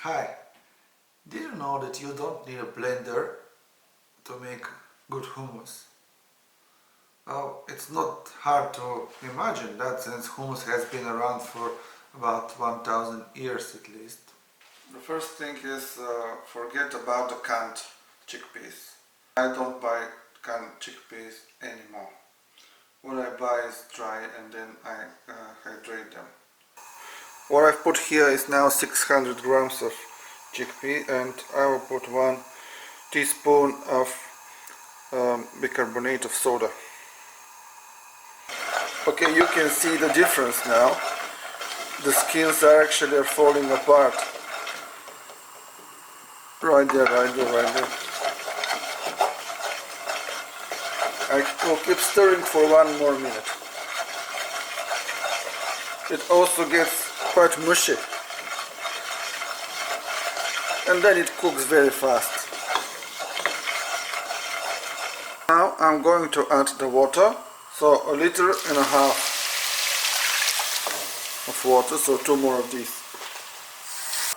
Hi, did you know that you don't need a blender to make good hummus? Well, it's not hard to imagine that since hummus has been around for about 1000 years at least. The first thing is forget about the canned chickpeas. I don't buy canned chickpeas anymore. What I buy is dry and then I hydrate them. What I've put here is now 600 grams of chickpea, and I will put 1 teaspoon of bicarbonate of soda. Okay, you can see the difference now. The skins are actually falling apart. Right there, right there, right there. I will keep stirring for 1 more minute. It also gets quite mushy. And then it cooks very fast. Now I'm going to add the water, so 1.5 liters of water, so 2 more of these.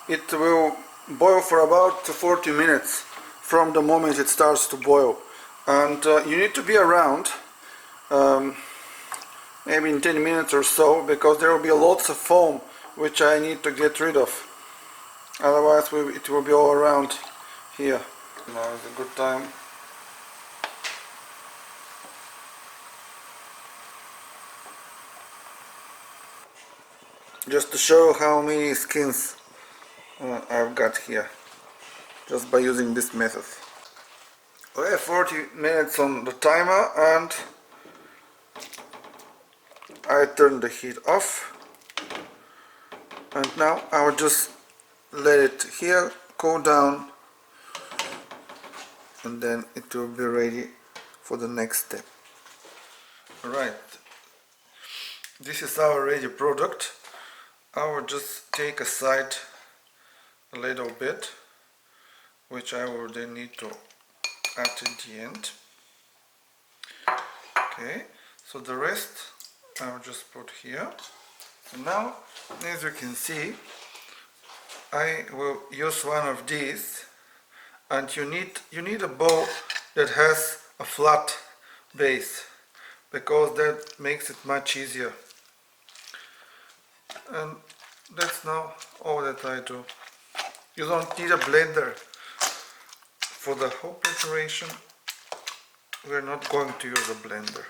It will boil for about 40 minutes from the moment it starts to boil, and you need to be around maybe in 10 minutes or so, because there will be lots of foam which I need to get rid of. Otherwise it will be all around here. Now is a good time. Just to show how many skins I've got here, just by using this method. We have 40 minutes on the timer and I turn the heat off, and now I will just let it here cool down, and then it will be ready for the next step. Alright, this is our ready product. I will just take aside a little bit, which I will then need to add at the end. Okay, so the rest I will just put here. So now, as you can see, I will use one of these, and you need a bowl that has a flat base, because that makes it much easier. And that's now all that I do. You don't need a blender for the whole preparation. We're not going to use a blender.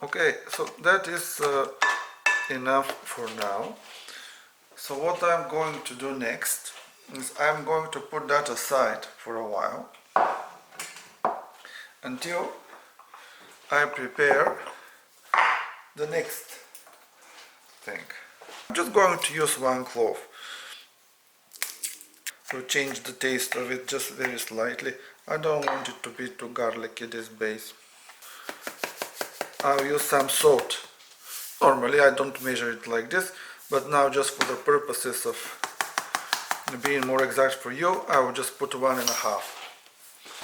Okay, so that is enough for now. So what I'm going to do next is I'm going to put that aside for a while until I prepare the next thing. I'm just going to use 1 clove to change the taste of it just very slightly. I don't want it to be too garlicky, this base. I'll use some salt. Normally I don't measure it like this, but now just for the purposes of being more exact for you, I will just put 1.5.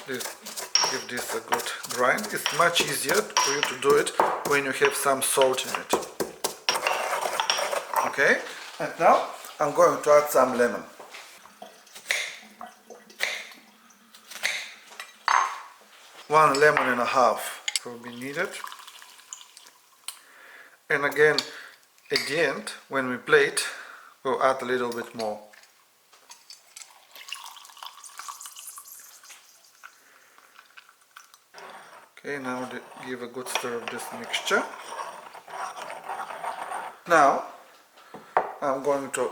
Give this a good grind. It's much easier for you to do it when you have some salt in it. Okay, and now I'm going to add some lemon. One lemon and a half will be needed. And again, at the end, when we plate, we'll add a little bit more. Okay, now give a good stir of this mixture. Now, I'm going to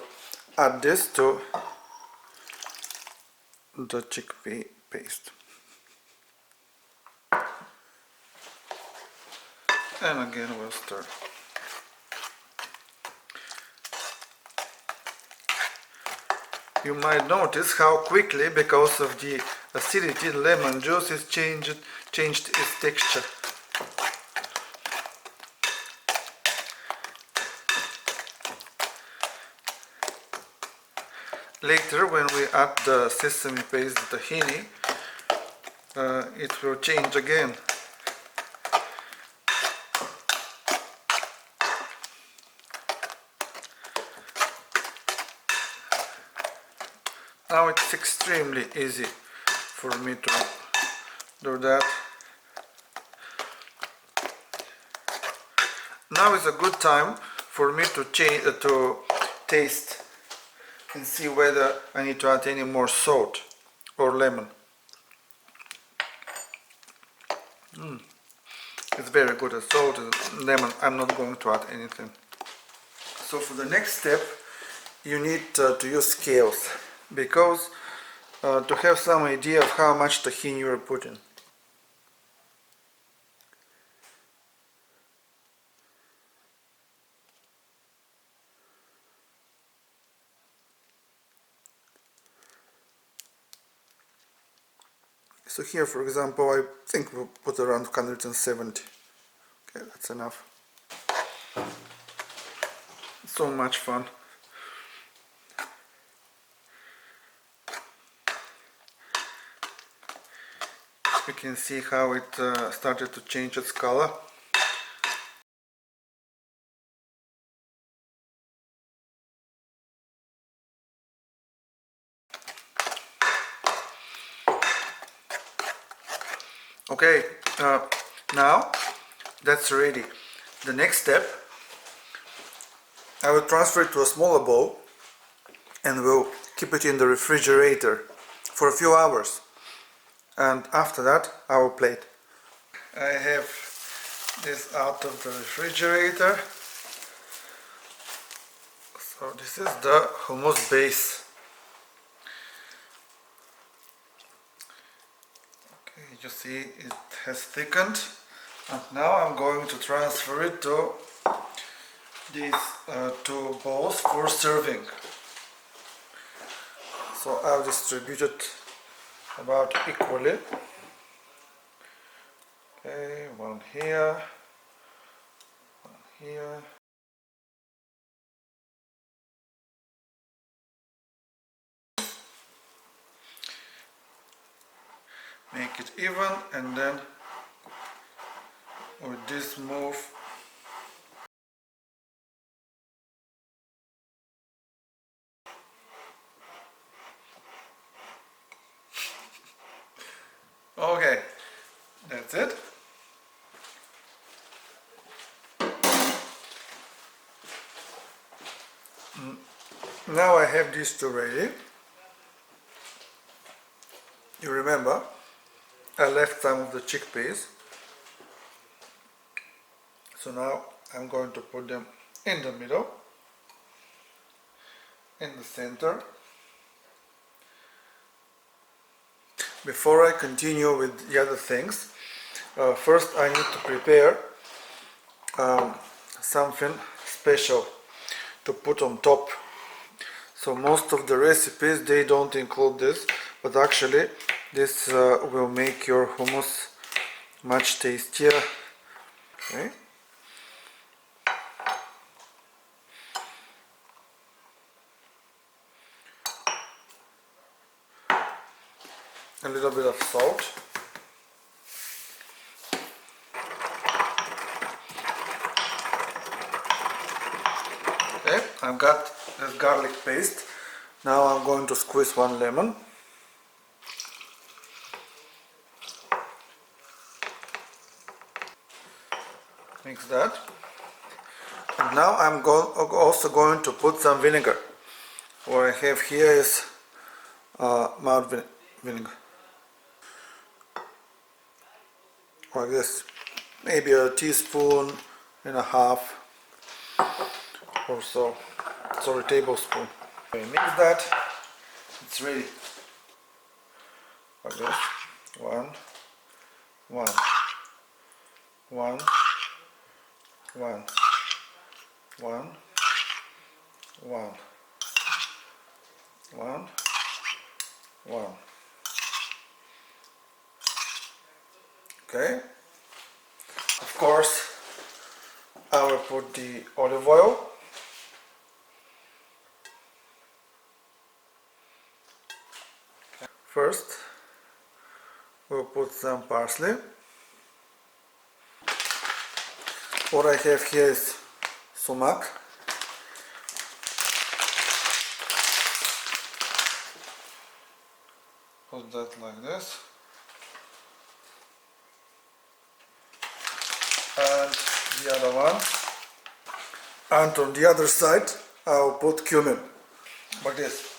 add this to the chickpea paste. And again we'll stir. You might notice how quickly, because of the acidity, the lemon juice has changed its texture. Later, when we add the sesame paste, the tahini, it will change again. Now it's extremely easy for me to do that. Now is a good time for me to taste and see whether I need to add any more salt or lemon. It's very good as salt and lemon. I'm not going to add anything. So for the next step, you need to use scales, because to have some idea of how much tahini you are putting. So here, for example, I think we'll put around 170. Okay, that's enough. So much fun. You can see how it started to change its color. Okay, now that's ready. The next step, I will transfer it to a smaller bowl and we'll keep it in the refrigerator for a few hours. And after that, I will plate. I have this out of the refrigerator. So this is the hummus base. Okay, you see it has thickened. And now I'm going to transfer it to these two bowls for serving. So I'll distribute it about equally. Okay, one here, one here. Make it even, and then with this move okay, that's it. Now I have these two ready. You remember, I left some of the chickpeas. So now I'm going to put them in the middle, in the center. Before I continue with the other things, first I need to prepare something special to put on top. So most of the recipes, they don't include this, but actually this will make your hummus much tastier. Okay. A little bit of salt. Okay, I've got this garlic paste. Now I'm going to squeeze one lemon. Mix that. And now I'm also going to put some vinegar. What I have here is mild vinegar. Like this. Maybe a teaspoon and a half or so. Sorry, tablespoon. Okay, mix that. It's ready. Like this. One, one, one, one, one, one, one, one. Okay. Of course, I will put the olive oil. First, we'll put some parsley. What I have here is sumac. put that like this, and the other one, and on the other side I'll put cumin like this.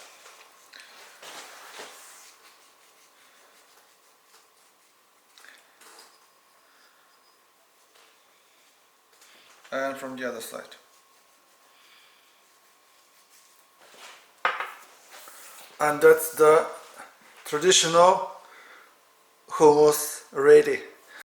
And from the other side. And that's the traditional hummus ready.